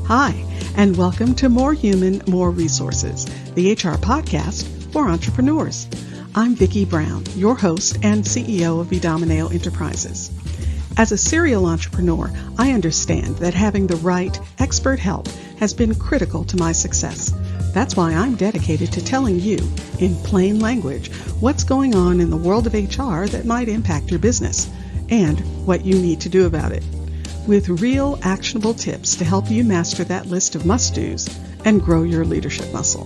Hi, and welcome to More Human, More Resources, the HR podcast for entrepreneurs. I'm Vicki Brown, your host and CEO of Vidamaneo Enterprises. As a serial entrepreneur, I understand that having the right expert help has been critical to my success. That's why I'm dedicated to telling you, in plain language, what's going on in the world of HR that might impact your business and what you need to do about it, with real actionable tips to help you master that list of must-dos and grow your leadership muscle.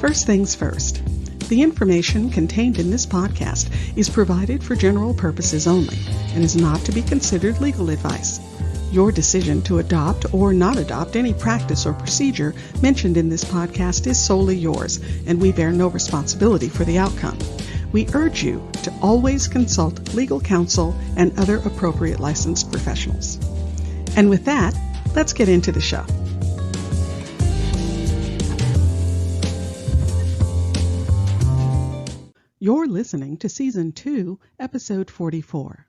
First things first, the information contained in this podcast is provided for general purposes only and is not to be considered legal advice. Your decision to adopt or not adopt any practice or procedure mentioned in this podcast is solely yours, and we bear no responsibility for the outcome. We urge you to always consult legal counsel and other appropriate licensed professionals. And with that, let's get into the show. You're listening to Season 2, Episode 44.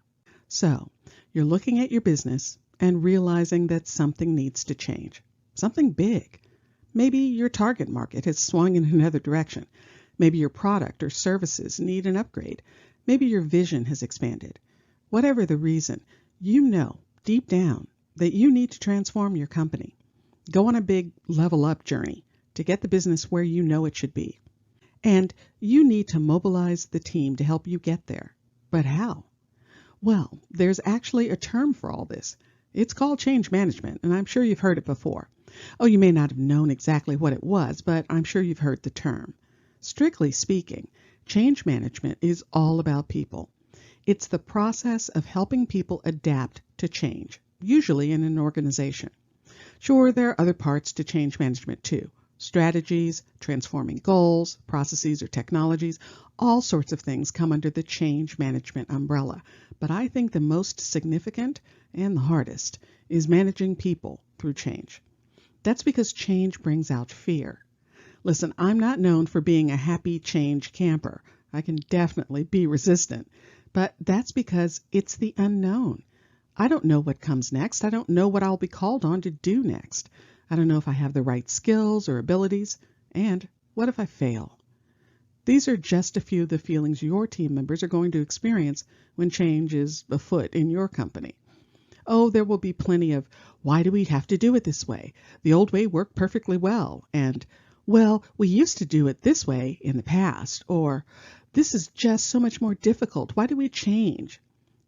So, you're looking at your business and realizing that something needs to change. Something big. Maybe your target market has swung in another direction. Maybe your product or services need an upgrade. Maybe your vision has expanded. Whatever the reason, you know deep down that you need to transform your company. Go on a big level up journey to get the business where you know it should be. And you need to mobilize the team to help you get there. But how? Well, there's actually a term for all this. It's called change management, and I'm sure you've heard it before. Oh, you may not have known exactly what it was, but I'm sure you've heard the term. Strictly speaking, change management is all about people. It's the process of helping people adapt to change, usually in an organization. Sure, there are other parts to change management too. Strategies, transforming goals, processes or technologies, all sorts of things come under the change management umbrella. But I think the most significant and the hardest is managing people through change. That's because change brings out fear. Listen, I'm not known for being a happy change camper. I can definitely be resistant, but that's because it's the unknown. I don't know what comes next. I don't know what I'll be called on to do next. I don't know if I have the right skills or abilities, and what if I fail? These are just a few of the feelings your team members are going to experience when change is afoot in your company. Oh, there will be plenty of, why do we have to do it this way? The old way worked perfectly well, and, well, we used to do it this way in the past, or, this is just so much more difficult. Why do we change?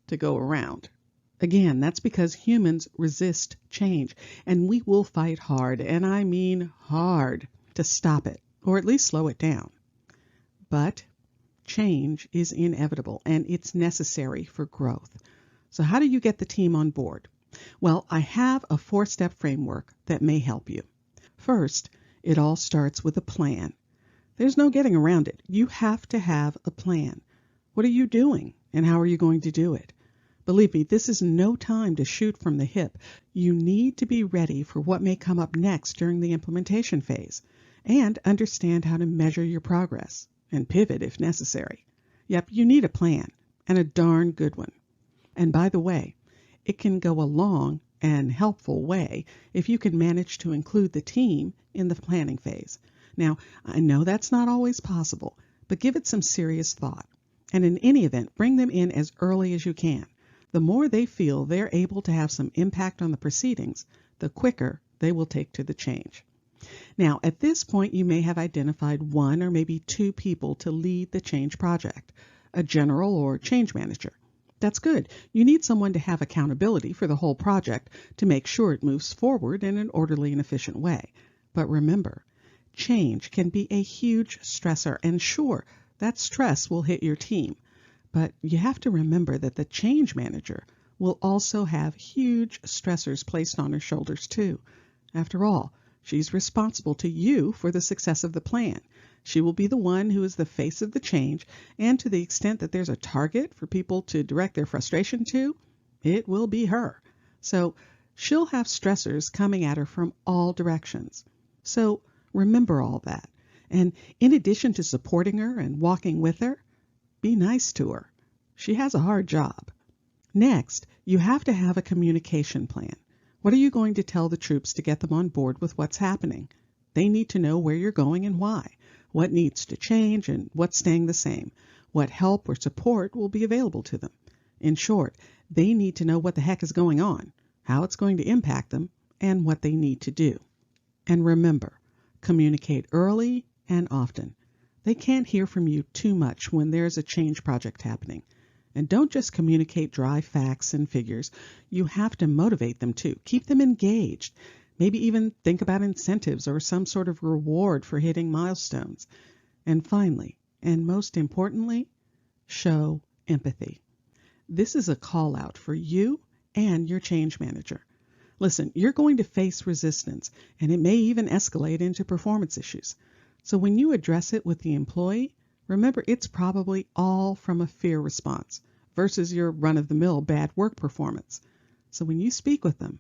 To go around. Again, that's because humans resist change, and we will fight hard, and I mean hard, to stop it, or at least slow it down. But change is inevitable, and it's necessary for growth. So how do you get the team on board? Well, I have a 4-step framework that may help you. First, it all starts with a plan. There's no getting around it. You have to have a plan. What are you doing, and how are you going to do it? Believe me, this is no time to shoot from the hip. You need to be ready for what may come up next during the implementation phase and understand how to measure your progress and pivot if necessary. Yep, you need a plan, and a darn good one. And by the way, it can go a long and helpful way if you can manage to include the team in the planning phase. Now, I know that's not always possible, but give it some serious thought. And in any event, bring them in as early as you can. The more they feel they're able to have some impact on the proceedings, the quicker they will take to the change. Now, at this point, you may have identified 1 or maybe 2 people to lead the change project, a general or change manager. That's good. You need someone to have accountability for the whole project to make sure it moves forward in an orderly and efficient way. But remember, change can be a huge stressor, and sure, that stress will hit your team. But you have to remember that the change manager will also have huge stressors placed on her shoulders too. After all, she's responsible to you for the success of the plan. She will be the one who is the face of the change, and to the extent that there's a target for people to direct their frustration to, it will be her. So she'll have stressors coming at her from all directions. So remember all that. And in addition to supporting her and walking with her, be nice to her. She has a hard job. Next, you have to have a communication plan. What are you going to tell the troops to get them on board with what's happening? They need to know where you're going and why, what needs to change and what's staying the same, what help or support will be available to them. In short, they need to know what the heck is going on, how it's going to impact them, and what they need to do. And remember, communicate early and often. They can't hear from you too much when there's a change project happening. And don't just communicate dry facts and figures. You have to motivate them too. Keep them engaged. Maybe even think about incentives or some sort of reward for hitting milestones. And finally, and most importantly, show empathy. This is a call out for you and your change manager. Listen, you're going to face resistance, and it may even escalate into performance issues. So when you address it with the employee, remember it's probably all from a fear response versus your run-of-the-mill bad work performance. So when you speak with them,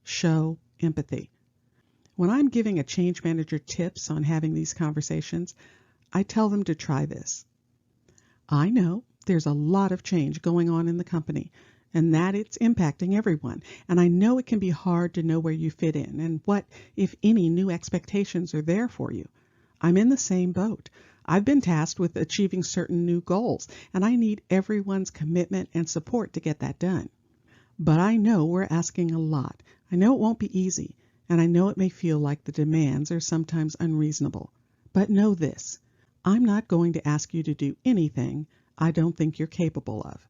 show empathy. When I'm giving a change manager tips on having these conversations, I tell them to try this. I know there's a lot of change going on in the company and that it's impacting everyone. And I know it can be hard to know where you fit in and what, if any, new expectations are there for you. I'm in the same boat. I've been tasked with achieving certain new goals, and I need everyone's commitment and support to get that done. But I know we're asking a lot. I know it won't be easy, and I know it may feel like the demands are sometimes unreasonable. But know this, I'm not going to ask you to do anything I don't think you're capable of.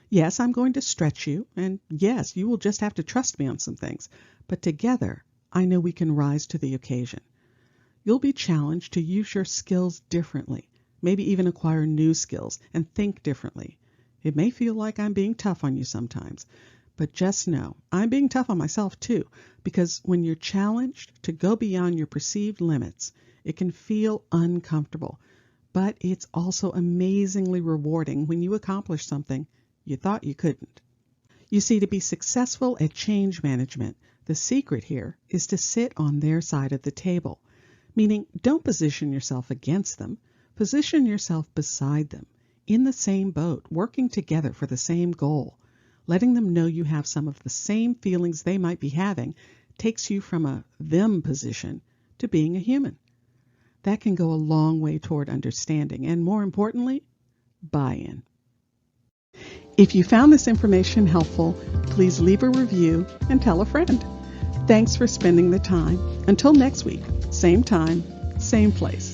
Yes, I'm going to stretch you, and yes, you will just have to trust me on some things. But together, I know we can rise to the occasion. You'll be challenged to use your skills differently, maybe even acquire new skills and think differently. It may feel like I'm being tough on you sometimes, but just know I'm being tough on myself too, because when you're challenged to go beyond your perceived limits, it can feel uncomfortable, but it's also amazingly rewarding when you accomplish something you thought you couldn't. You see, to be successful at change management, the secret here is to sit on their side of the table, meaning don't position yourself against them, position yourself beside them, in the same boat, working together for the same goal. Letting them know you have some of the same feelings they might be having takes you from a them position to being a human. That can go a long way toward understanding and, more importantly, buy-in. If you found this information helpful, please leave a review and tell a friend. Thanks for spending the time. Until next week, same time, same place.